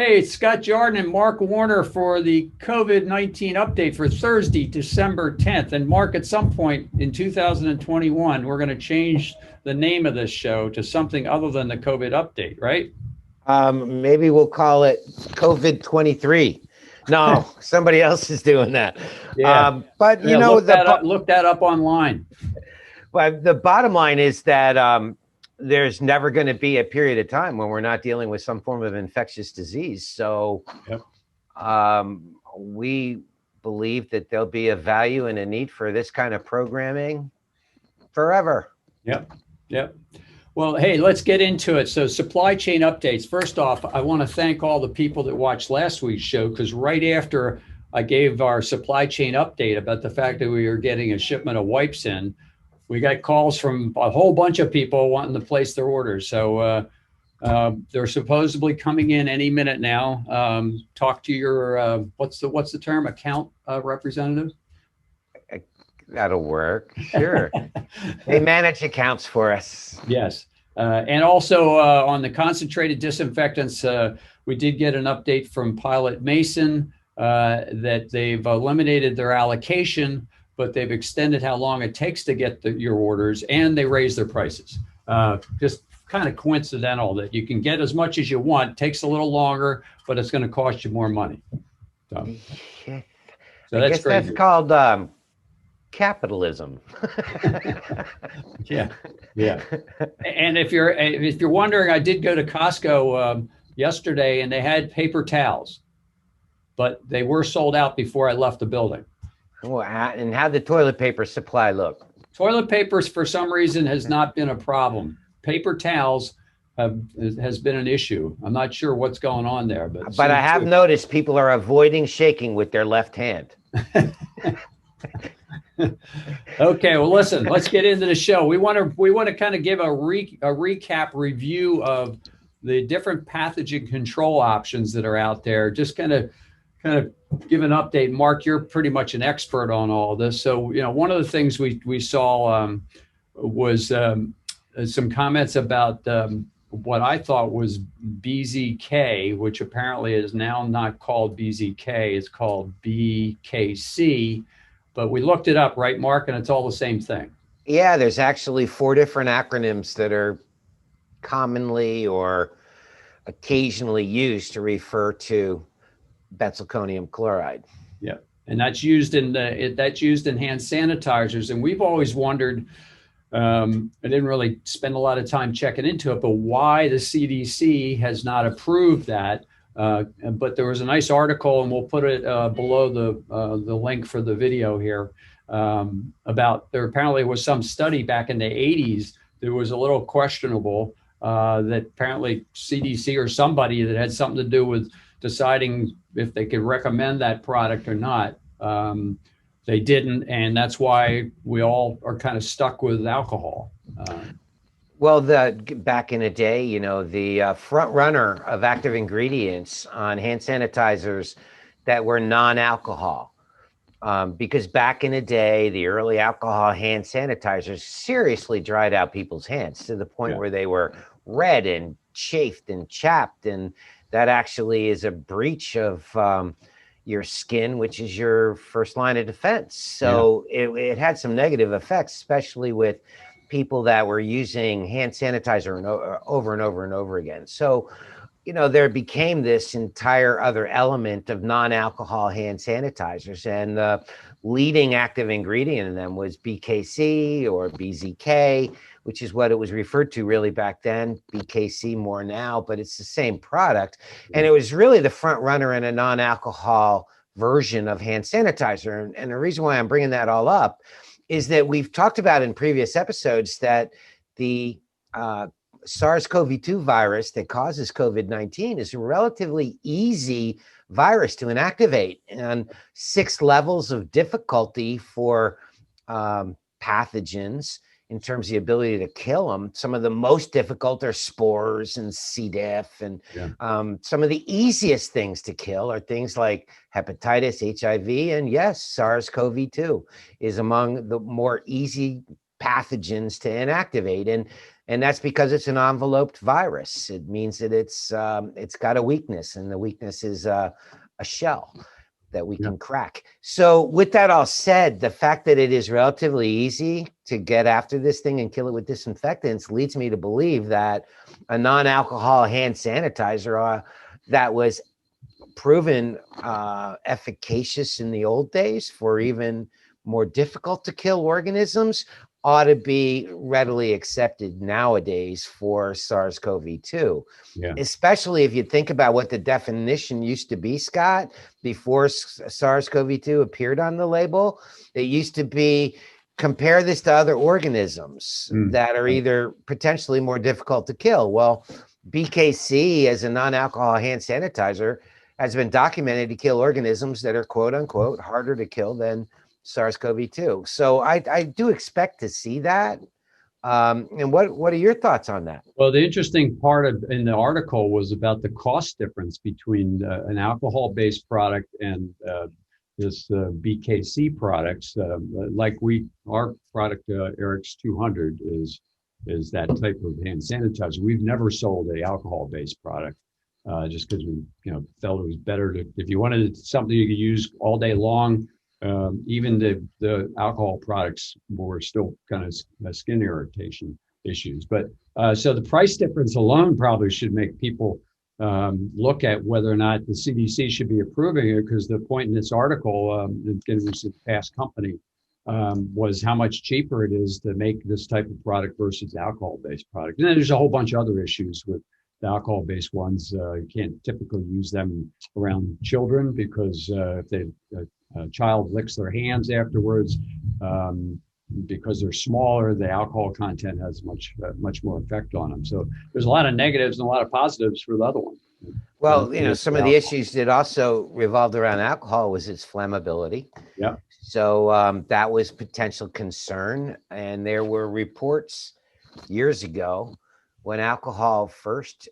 Hey, it's Scott Jordan and Mark Warner for the COVID-19 update for Thursday, December 10th. And Mark, at some point in 2021, we're going to change the name of this show to something other than the COVID update, right? Maybe we'll call it COVID-23. No, somebody else is doing that. Yeah. But Yeah, look that up online. Well, the bottom line is that there's never going to be a period of time when we're not dealing with some form of infectious disease. So Yep. we believe that there'll be a value and a need for this kind of programming forever. Yep. Yep. Well, hey, let's get into it. So supply chain updates. First off, I want to thank all the people that watched last week's show, because right after I gave our supply chain update about the fact that we were getting a shipment of wipes in, we got calls from a whole bunch of people wanting to place their orders. So they're supposedly coming in any minute now. Talk to your, what's the term, account representative? That'll work. Sure. They manage accounts for us. Yes. And also on the concentrated disinfectants, we did get an update from Pilot Mason that they've eliminated their allocation, but they've extended how long it takes to get your orders, and they raised their prices. Just kind of coincidental that you can get as much as you want. It takes a little longer, but it's going to cost you more money. So that's great. That's called capitalism. Yeah. And if you're wondering, I did go to Costco yesterday, and they had paper towels, but they were sold out before I left the building. Well, and how'd the toilet paper supply look? Toilet papers, for some reason, has not been a problem. Paper towels has been an issue. I'm not sure what's going on there, but I have noticed people are avoiding shaking with their left hand. Okay, well, listen, let's get into the show. We want to kind of give a recap review of the different pathogen control options that are out there. Just kind of give an update. Mark, you're pretty much an expert on all this. So, one of the things we saw was some comments about what I thought was BZK, which apparently is now not called BZK, it's called BKC. But we looked it up, right, Mark? And it's all the same thing. Yeah, there's actually 4 different acronyms that are commonly or occasionally used to refer to benzalkonium chloride. Yeah, and that's used in hand sanitizers. And we've always wondered, I didn't really spend a lot of time checking into it, but why the CDC has not approved that. But there was a nice article, and we'll put it below the link for the video here, about there apparently was some study back in the 80s that was a little questionable, that apparently CDC or somebody that had something to do with deciding if they could recommend that product or not. They didn't, and that's why we all are kind of stuck with alcohol. Well, back in the day, the front runner of active ingredients on hand sanitizers that were non-alcohol, because back in the day, the early alcohol hand sanitizers seriously dried out people's hands to the point where they were red and chafed and chapped, and that actually is a breach of your skin, which is your first line of defense. So it had some negative effects, especially with people that were using hand sanitizer over and over and over again. So, there became this entire other element of non-alcohol hand sanitizers, and the leading active ingredient in them was BKC or BZK, which is what it was referred to really back then. BKC more now, but it's the same product. And it was really the front runner in a non-alcohol version of hand sanitizer. And the reason why I'm bringing that all up is that we've talked about in previous episodes that the SARS-CoV-2 virus that causes COVID-19 is a relatively easy virus to inactivate, and 6 levels of difficulty for pathogens in terms of the ability to kill them. Some of the most difficult are spores and C. diff, and some of the easiest things to kill are things like hepatitis, HIV, and yes, SARS-CoV-2 is among the more easy pathogens to inactivate. And that's because it's an enveloped virus. It means that it's got a weakness, and the weakness is a shell that we can crack. So with that all said, the fact that it is relatively easy to get after this thing and kill it with disinfectants leads me to believe that a non-alcohol hand sanitizer that was proven efficacious in the old days for even more difficult to kill organisms ought to be readily accepted nowadays for SARS-CoV-2. Yeah. Especially if you think about what the definition used to be, Scott, before SARS-CoV-2 appeared on the label. It used to be, compare this to other organisms that are either potentially more difficult to kill. Well, BKC as a non-alcohol hand sanitizer has been documented to kill organisms that are quote unquote harder to kill than SARS-CoV-2. So I do expect to see that. And what are your thoughts on that? Well, the interesting part in the article was about the cost difference between an alcohol-based product and this BKC products. Our product, Eric's 200, is that type of hand sanitizer. We've never sold a alcohol-based product just because we felt it was better to, if you wanted something you could use all day long. Even the alcohol products were still kind of skin irritation issues. But so the price difference alone probably should make people look at whether or not the CDC should be approving it, because the point in this article, it was a past company, was how much cheaper it is to make this type of product versus alcohol-based product. And then there's a whole bunch of other issues with the alcohol-based ones. You can't typically use them around children because if a child licks their hands afterwards, because they're smaller, the alcohol content has much more effect on them. So there's a lot of negatives and a lot of positives for the other one. Well, some of the issues that also revolved around alcohol was its flammability. Yeah. So that was potential concern. And there were reports years ago when alcohol first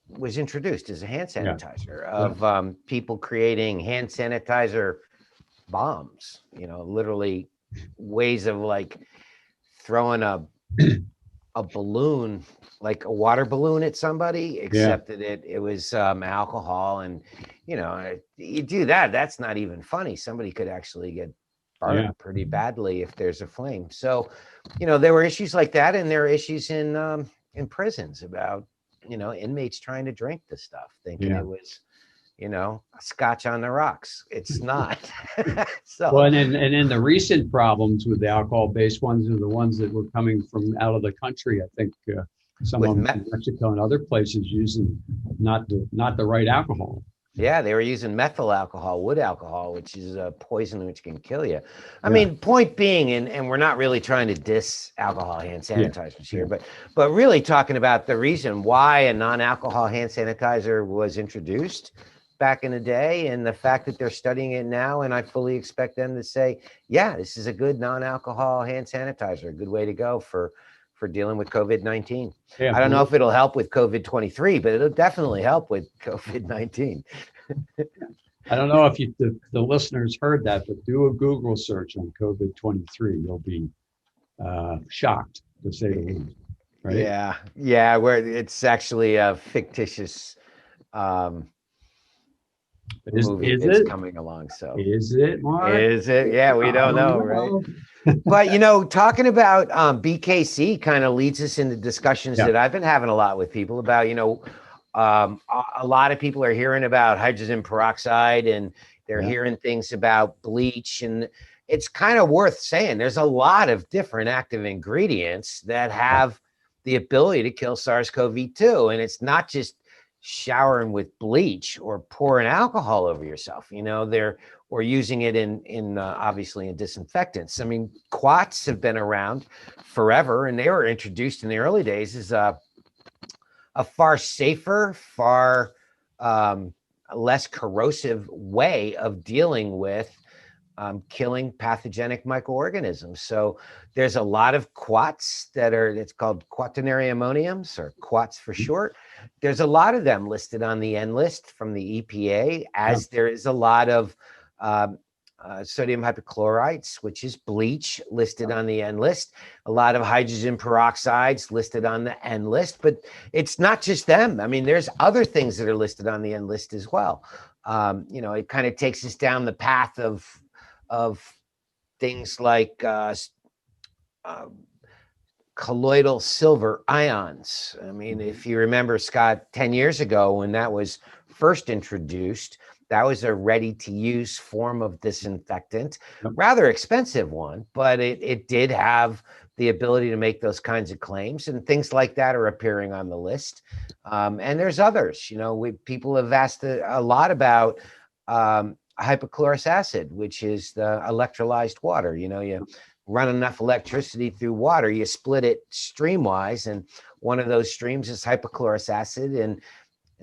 was introduced as a hand sanitizer of people creating hand sanitizer bombs, literally ways of like throwing a balloon, like a water balloon at somebody, except that it was alcohol. And, you do that, that's not even funny. Somebody could actually get burned pretty badly if there's a flame. So, there were issues like that. And there are issues in prisons about, inmates trying to drink the stuff, thinking it was, scotch on the rocks. It's not. So, well, and in the recent problems with the alcohol-based ones are the ones that were coming from out of the country. I think some of them in Mexico and other places using not the right alcohol. Yeah, they were using methyl alcohol, wood alcohol, which is a poison which can kill you. I mean, point being, and we're not really trying to diss alcohol hand sanitizers here, but really talking about the reason why a non-alcohol hand sanitizer was introduced back in the day, and the fact that they're studying it now, and I fully expect them to say, yeah, this is a good non-alcohol hand sanitizer, a good way to go for dealing with COVID-19. I don't know if it'll help with COVID-23, but it'll definitely help with COVID-19. I don't know if the listeners heard that, but do a Google search on COVID-23. You'll be shocked, to say the least. Right? Yeah, where it's actually a fictitious movie that's coming along. So is it, Mark? Is it? Yeah, we don't know, right? But talking about BKC kind of leads us into discussions that I've been having a lot with people about. A lot of people are hearing about hydrogen peroxide, and they're hearing things about bleach, and it's kind of worth saying there's a lot of different active ingredients that have the ability to kill SARS-CoV-2, and it's not just showering with bleach or pouring alcohol over yourself. Or using it in obviously in disinfectants. I mean, quats have been around forever, and they were introduced in the early days as a far safer, far less corrosive way of dealing with killing pathogenic microorganisms. So there's a lot of quats it's called quaternary ammoniums, or quats for short. There's a lot of them listed on the N list from the EPA, as there is a lot of sodium hypochlorites, which is bleach, listed on the N list. A lot of hydrogen peroxides listed on the N list, but it's not just them. I mean, there's other things that are listed on the N list as well. It kind of takes us down the path of things like colloidal silver ions. I mean, if you remember, Scott, 10 years ago when that was first introduced, that was a ready-to-use form of disinfectant, rather expensive one, but it did have the ability to make those kinds of claims, and things like that are appearing on the list. And there's others. People have asked a lot about hypochlorous acid, which is the electrolyzed water. You run enough electricity through water, you split it streamwise, and one of those streams is hypochlorous acid, and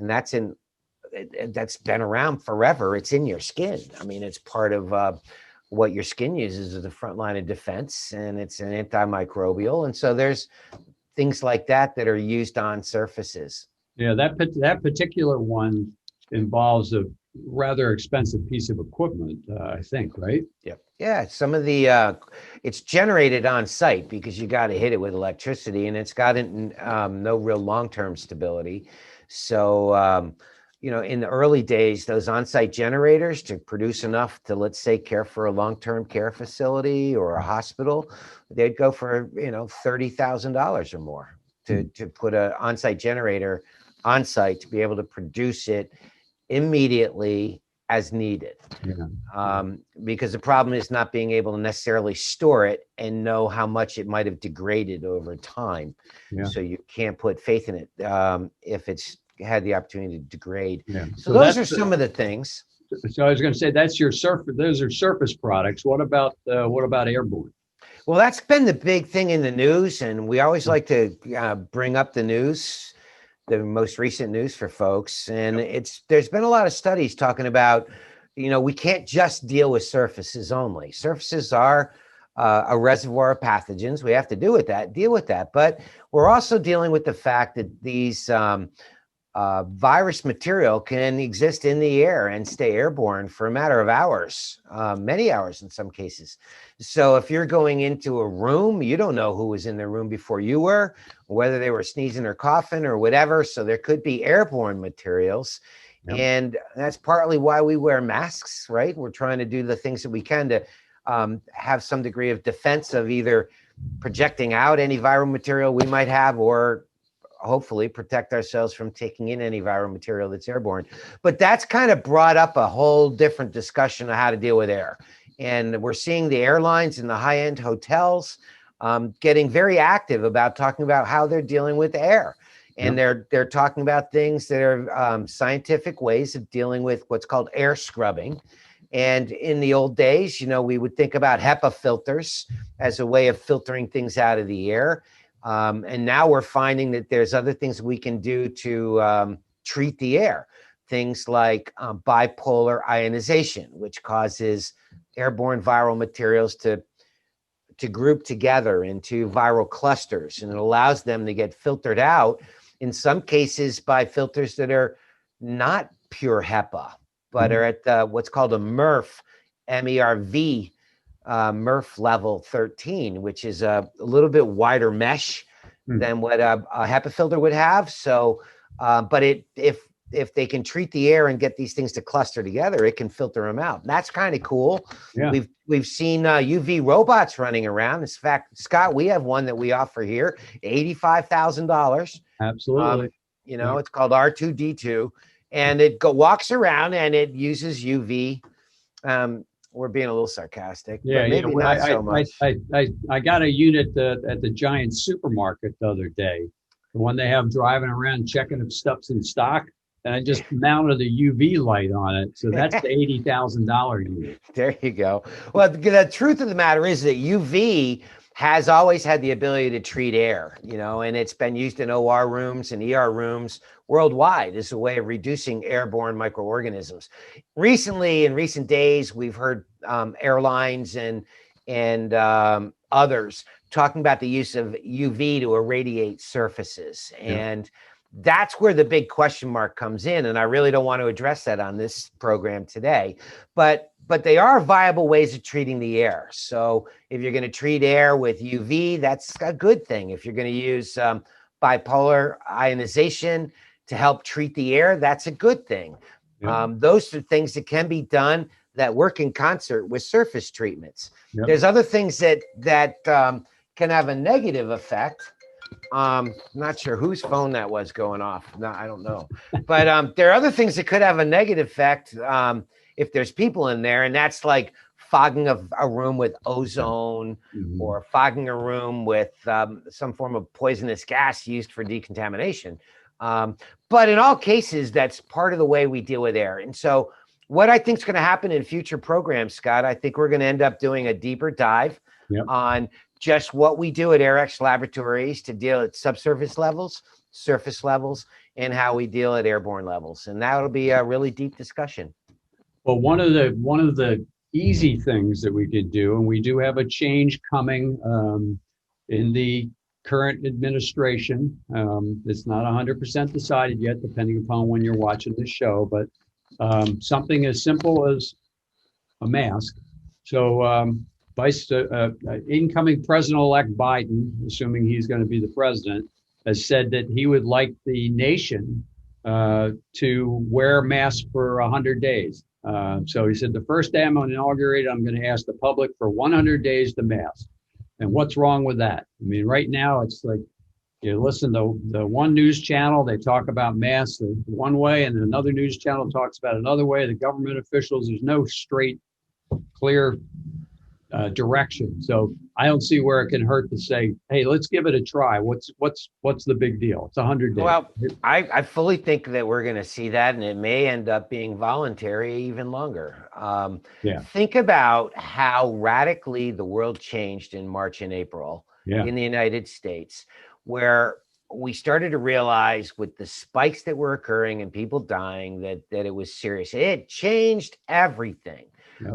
that's been around forever. It's in your skin. I mean, it's part of what your skin uses as a front line of defense, and it's an antimicrobial. And so there's things like that are used on surfaces. Yeah, that particular one involves a rather expensive piece of equipment, I think, right? Yep. Yeah, some of the it's generated on site because you got to hit it with electricity, and it's got no real long-term stability. So in the early days, those on-site generators to produce enough to, let's say, care for a long-term care facility or a hospital, they'd go for $30,000 or more to put an on-site generator on site to be able to produce it immediately as needed. Because the problem is not being able to necessarily store it and know how much it might have degraded over time. So you can't put faith in it if it's had the opportunity to degrade. So those are some of the things. So I was going to say those are surface products. What about airborne? Well, that's been the big thing in the news, and we always like to bring up the news, the most recent news for folks. And there's been a lot of studies talking about, we can't just deal with surfaces only. Surfaces are a reservoir of pathogens. We have to deal with that. But we're also dealing with the fact that these virus material can exist in the air and stay airborne for a matter of hours, many hours in some cases. So if you're going into a room, you don't know who was in the room before you were, whether they were sneezing or coughing or whatever. So there could be airborne materials. And that's partly why we wear masks, right? We're trying to do the things that we can to have some degree of defense of either projecting out any viral material we might have, or hopefully protect ourselves from taking in any viral material that's airborne. But that's kind of brought up a whole different discussion of how to deal with air. And we're seeing the airlines and the high-end hotels getting very active about talking about how they're dealing with air. And they're talking about things that are scientific ways of dealing with what's called air scrubbing. And in the old days, we would think about HEPA filters as a way of filtering things out of the air. And now we're finding that there's other things we can do to treat the air. Things like bipolar ionization, which causes airborne viral materials to group together into viral clusters. And it allows them to get filtered out, in some cases by filters that are not pure HEPA, but are at what's called a MERV, MERV, MERV level 13, which is a little bit wider mesh than what a HEPA filter would have. So, but if they can treat the air and get these things to cluster together, it can filter them out. And that's kind of cool. We've seen UV robots running around. In fact, Scott, we have one that we offer here, $85,000. Absolutely. It's called R2D2, and it walks around and it uses UV. We're being a little sarcastic, but maybe not so much. I got a unit at the Giant supermarket the other day, the one they have driving around checking if stuff's in stock, and I just mounted a UV light on it. So that's the $80,000 unit. There you go. Well, the truth of the matter is that UV has always had the ability to treat air, and it's been used in OR rooms and ER rooms worldwide as a way of reducing airborne microorganisms. Recently, in recent days, we've heard airlines and others talking about the use of UV to irradiate surfaces. And that's where the big question mark comes in. And I really don't want to address that on this program today. But but they are viable ways of treating the air. So if you're going to treat air with UV, that's a good thing. If you're going to use bipolar ionization to help treat the air, that's a good thing. Yep. Those are things that can be done that work in concert with surface treatments. Yep. There's other things that can have a negative effect. Not sure whose phone that was going off. No, I don't know. But there are other things that could have a negative effect if there's people in there, and that's like fogging a room with ozone, or fogging a room with some form of poisonous gas used for decontamination. But in all cases, that's part of the way we deal with air. And so what I think is going to happen in future programs, Scott, I think we're going to end up doing a deeper dive on just what we do at AirX Laboratories to deal at subsurface levels, surface levels, and how we deal at airborne levels. And that'll be a really deep discussion. Well, one of the easy things that we could do, and we do have a change coming in the current administration. It's not 100% decided yet, depending upon when you're watching this show, but something as simple as a mask. So incoming President-elect Biden, assuming he's going to be the president, has said that he would like the nation to wear masks for 100 days. So he said, the first day I'm going to inaugurate, I'm going to ask the public for 100 days to mask. And what's wrong with that? I mean, right now it's like, you listen to the one news channel, they talk about masks one way, and another news channel talks about another way. The government officials, there's no straight, clear direction. So I don't see where it can hurt to say, hey, let's give it a try. What's the big deal? It's 100 days. Well, I fully think that we're going to see that, and it may end up being voluntary even longer. Think about how radically the world changed in March and April in the United States, where we started to realize with the spikes that were occurring and people dying that it was serious. It changed everything.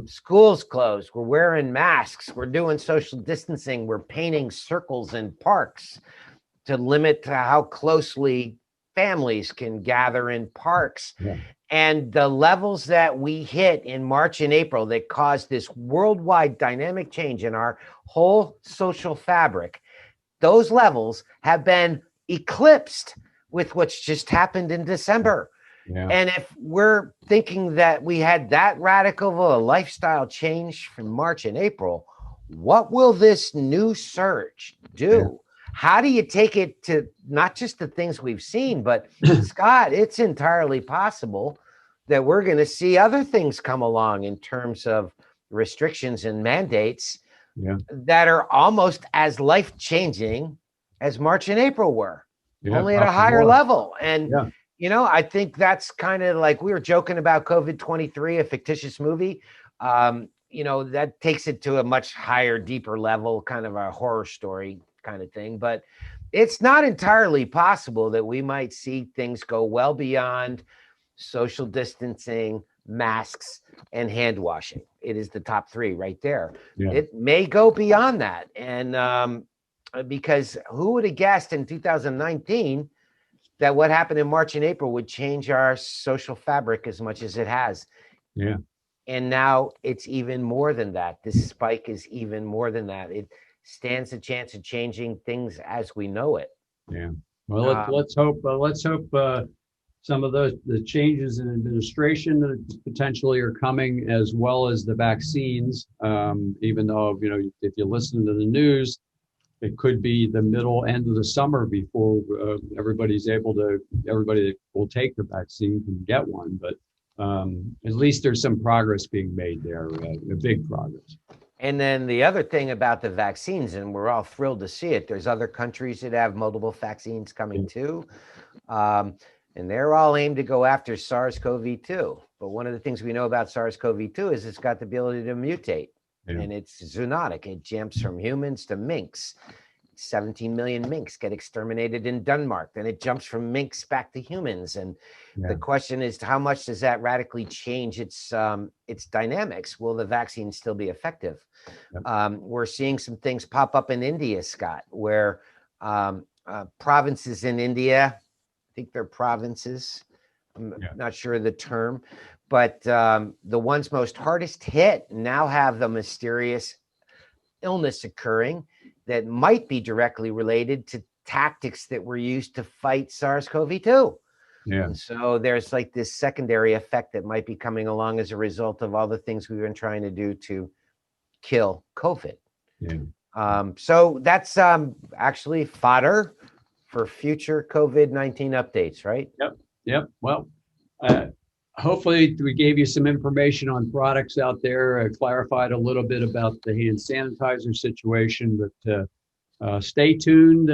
Schools closed. We're wearing masks. We're doing social distancing. We're painting circles in parks to limit how closely families can gather in parks. And the levels that we hit in March and April that caused this worldwide dynamic change in our whole social fabric, those levels have been eclipsed with what's just happened in December. And if we're thinking that we had that radical of a lifestyle change from March and April, what will this new surge do? How do you take it to not just the things we've seen, but Scott, it's entirely possible that we're going to see other things come along in terms of restrictions and mandates that are almost as life-changing as March and April were, only at a higher level. And you know, I think that's kind of like we were joking about COVID-23, a fictitious movie. You know, that takes it to a much higher, deeper level, kind of a horror story kind of thing. But it's not entirely possible that we might see things go well beyond social distancing, masks, and hand washing. It is the top three right there. It may go beyond that. And because who would have guessed in 2019 that what happened in March and April would change our social fabric as much as it has. And now it's even more than that. This spike is even more than that. It stands a chance of changing things as we know it. Well, let's hope some of the changes in administration that potentially are coming, as well as the vaccines, even though, you know, if you listen to the news, it could be the middle end of the summer before everybody that will take the vaccine can get one. But at least there's some progress being made there, a big progress. And then the other thing about the vaccines, and we're all thrilled to see it, there's other countries that have multiple vaccines coming too. And they're all aimed to go after SARS-CoV-2. But one of the things we know about SARS-CoV-2 is it's got the ability to mutate. And it's zoonotic. It jumps from humans to minks. 17 million minks get exterminated in Denmark. Then it jumps from minks back to humans. And the question is, how much does that radically change its dynamics? Will the vaccine still be effective? We're seeing some things pop up in India, Scott, where provinces in India, I think they're provinces, I'm not sure of the term, But the ones most hardest hit now have the mysterious illness occurring that might be directly related to tactics that were used to fight SARS-CoV-2. Yeah. And so there's like this secondary effect that might be coming along as a result of all the things we've been trying to do to kill COVID. Yeah. So that's actually fodder for future COVID-19 updates, right? Yep. Yep. Well, hopefully we gave you some information on products out there, clarified a little bit about the hand sanitizer situation, but stay tuned.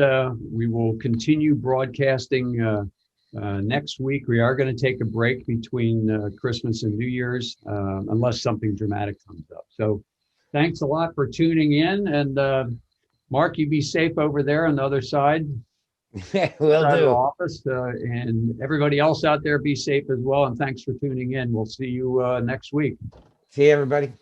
We will continue broadcasting next week. We are going to take a break between Christmas and New Year's, unless something dramatic comes up. So thanks a lot for tuning in. And Mark, you be safe over there on the other side. Will Of the do. office, and everybody else out there, be safe as well. And thanks for tuning in. We'll see you next week. See you, everybody.